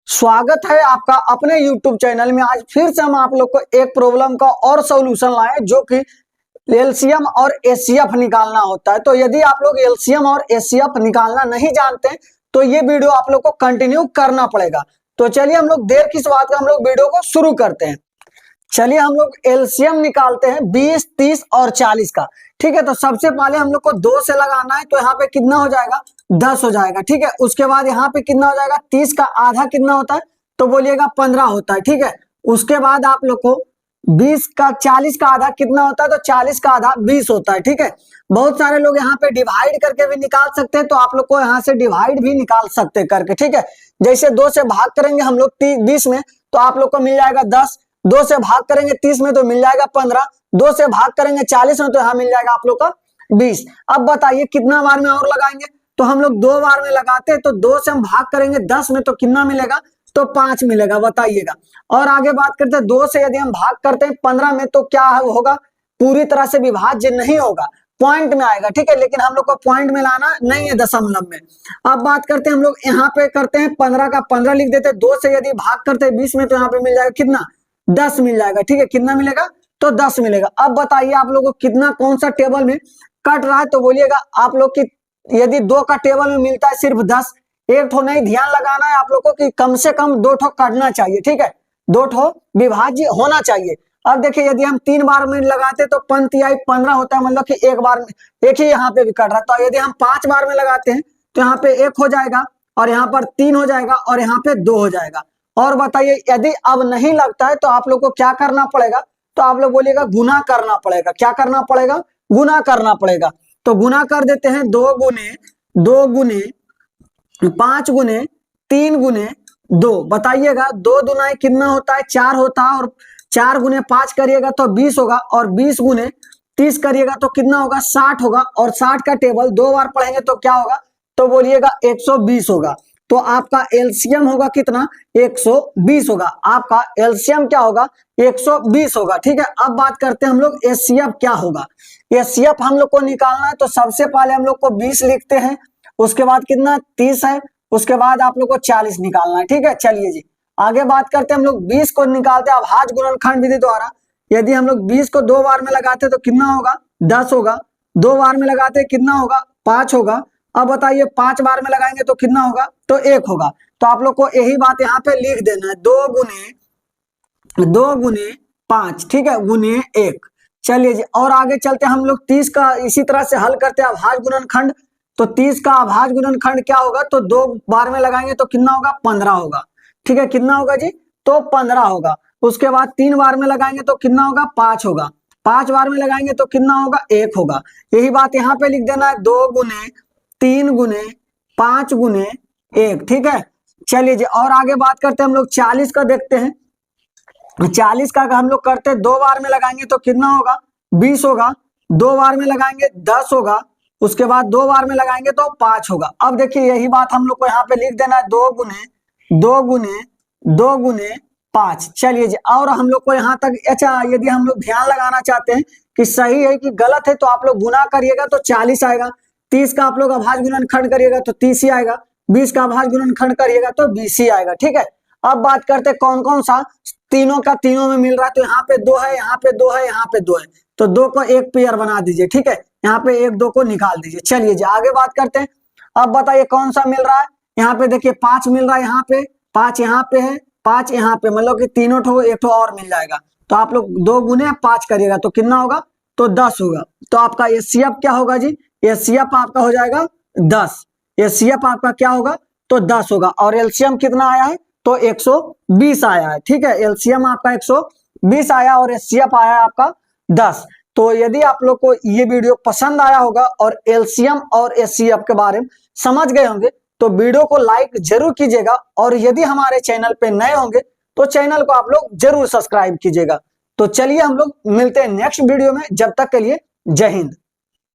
स्वागत है आपका अपने YouTube चैनल में। आज फिर से हम आप लोग को एक प्रॉब्लम का और सॉल्यूशन लाए जो कि एलसीएम और एचसीएफ निकालना होता है। तो यदि आप लोग एलसीएम और एचसीएफ निकालना नहीं जानते तो ये वीडियो आप लोग को कंटिन्यू करना पड़ेगा। तो चलिए हम लोग देर किस बात का, हम लोग वीडियो को शुरू करते हैं। चलिए हम लोग एलसीएम निकालते हैं 20, 30 और 40 का। ठीक है, तो सबसे पहले हम लोग को 2 से लगाना है, तो यहाँ पे कितना हो जाएगा 10 हो जाएगा। ठीक है, उसके बाद यहाँ पे कितना हो जाएगा 30 का आधा कितना होता है, तो बोलिएगा 15 होता है। ठीक है, उसके बाद आप लोग को 20 का 40 का आधा कितना होता है, तो 40 का आधा 20 होता है। ठीक है, बहुत सारे लोग यहाँ पे डिवाइड करके भी निकाल सकते हैं, तो आप लोग को यहाँ से डिवाइड भी निकाल सकते हैं करके। ठीक है, जैसे 2 से भाग करेंगे हम लोग 20 में, तो आप लोग को मिल जाएगा 10। 2 से भाग करेंगे 30 में तो मिल जाएगा 15। 2 से भाग करेंगे 40 में तो यहाँ मिल जाएगा आप लोग का 20। अब बताइए कितना बार में और लगाएंगे, तो हम लोग 2 बार में लगाते हैं, तो 2 से हम भाग करेंगे 10 में तो कितना मिलेगा, तो 5 मिलेगा। बताइएगा। और आगे बात करते हैं 2 से यदि हम भाग करते हैं 15 में तो क्या होगा, पूरी तरह से विभाज्य नहीं होगा, पॉइंट में आएगा। ठीक है, लेकिन हम लोग को पॉइंट में लाना नहीं है, दशमलव में। अब बात करते हैं हम लोग यहाँ पे करते हैं 15 का 15 लिख देते हैं। 2 से यदि भाग करते हैं 20 में तो यहाँ पे मिल जाएगा कितना, 10 मिल जाएगा। ठीक है, कितना मिलेगा, तो 10 मिलेगा। अब बताइए आप लोगों को कितना कौन सा टेबल में कट रहा है, तो बोलिएगा आप लोग की यदि 2 का टेबल में मिलता है सिर्फ 10, एक ठो नहीं, ध्यान लगाना है आप लोगों को कि कम से कम 2 ठो कटना चाहिए। ठीक है, 2 ठो विभाज्य होना चाहिए। अब देखिए यदि हम 3 बार में लगाते तो पंक्तियाई 15 होता है, मतलब कि एक बार में एक ही यहाँ पे भी कट रहा है। तो यदि हम 5 बार में लगाते हैं तो यहाँ पे 1 हो जाएगा, और यहाँ पर 3 हो जाएगा, और यहाँ पे 2 हो जाएगा। और बताइए यदि अब नहीं लगता है तो आप लोग को क्या करना पड़ेगा, तो आप लोग बोलिएगा गुना करना पड़ेगा। क्या करना पड़ेगा, गुना करना पड़ेगा। तो गुना कर देते हैं, 2 गुने 2 गुने 5 गुने 3 गुने 2। बताइएगा 2 दुनाई कितना होता है, 4 होता है, और 4 गुने 5 करिएगा तो 20 होगा, और 20 गुने 30 करिएगा तो कितना होगा, 60 होगा। और 60 का टेबल 2 बार पढ़ेंगे तो क्या होगा, तो बोलिएगा 120 होगा। तो आपका एलसीएम होगा कितना, 120 होगा। आपका एलसीएम क्या होगा, 120 होगा। ठीक है, अब बात करते हैं हम लोग एचसीएफ क्या होगा। एचसीएफ हम लोग को निकालना है, तो सबसे पहले हम लोग को 20 लिखते हैं, उसके बाद कितना 30 है, उसके बाद आप लोग को 40 निकालना है। ठीक है, चलिए जी आगे बात करते हैं। हम लोग 20 को निकालते हैं अभाज्य गुणनखंड विधि द्वारा। यदि हम लोग 20 को 2 बार में लगाते हैं तो कितना होगा, 10 होगा। 2 बार में लगाते हैं कितना होगा, 5 होगा। अब बताइए 5 बार में लगाएंगे तो कितना होगा, तो 1 होगा। तो आप लोग को यही बात यहाँ पे लिख देना है, 2 गुने 5। ठीक है, गुने 1। चलिए जी और आगे चलते हैं हम लोग 30 का इसी तरह से हल करते हैं अभाज्य गुणनखंड। तो 30 का अभाज्य गुणनखंड क्या होगा, तो 2 बार में लगाएंगे तो कितना होगा, 15 होगा। ठीक है, कितना होगा जी, तो 15 होगा। उसके बाद 3 बार में लगाएंगे तो कितना होगा, 5 होगा। 5 बार में लगाएंगे तो कितना होगा, 1 होगा। यही बात यहाँ पे लिख देना है, 2 गुने 3 गुने 5 गुने 1। ठीक है, चलिए जी और आगे बात करते हैं हम लोग 40 का देखते हैं। 40 का हम लोग करते हैं 2 बार में लगाएंगे तो कितना होगा, 20 होगा। 2 बार में लगाएंगे 10 होगा। उसके बाद 2 बार में लगाएंगे तो 5 होगा। अब देखिए यही बात हम लोग को यहाँ पे लिख देना है, 2 गुने 5। चलिए जी और हम लोग को यहाँ तक, अच्छा यदि हम लोग ध्यान लगाना चाहते हैं कि सही है कि गलत है, तो आप लोग गुना करिएगा तो 40 आएगा। 30 का आप लोग अभाज्य गुणनखंड करिएगा तो 30 ही आएगा। 20 का अभाज्य गुणनखंड करिएगा तो 20 ही आएगा। ठीक है, अब बात करते हैं कौन कौन सा तीनों का तीनों में मिल रहा है। तो यहाँ पे 2 है, यहाँ पे 2 है, यहाँ पे 2 है, तो 2 को एक पेयर बना दीजिए। ठीक है, यहाँ पे 1 2 को निकाल दीजिए। चलिए जी आगे बात करते हैं। अब बताइए कौन सा मिल रहा है, यहाँ पे देखिए 5 मिल रहा है, यहाँ पे 5 यहाँ पे है, 5 यहाँ पे, मतलब कि तीनों ठो एक ठो और मिल जाएगा। तो आप लोग 2 गुने 5 करिएगा तो कितना होगा, तो 10 होगा। तो आपका एचसीएफ क्या होगा जी, एचसीएफ आपका हो जाएगा 10। एचसीएफ आपका क्या होगा, तो 10 होगा। और एलसीएम कितना आया है, तो 120 आया है। ठीक है, एलसीएम आपका 120 आया और एचसीएफ आया है आपका 10। तो यदि आप लोग को ये वीडियो पसंद आया होगा और एलसीएम और एचसीएफ के बारे में समझ गए होंगे तो वीडियो को लाइक जरूर कीजिएगा, और यदि हमारे चैनल पे नए होंगे तो चैनल को आप लोग जरूर सब्सक्राइब कीजिएगा। तो चलिए हम लोग मिलते हैं नेक्स्ट वीडियो में, जब तक के लिए जय हिंद।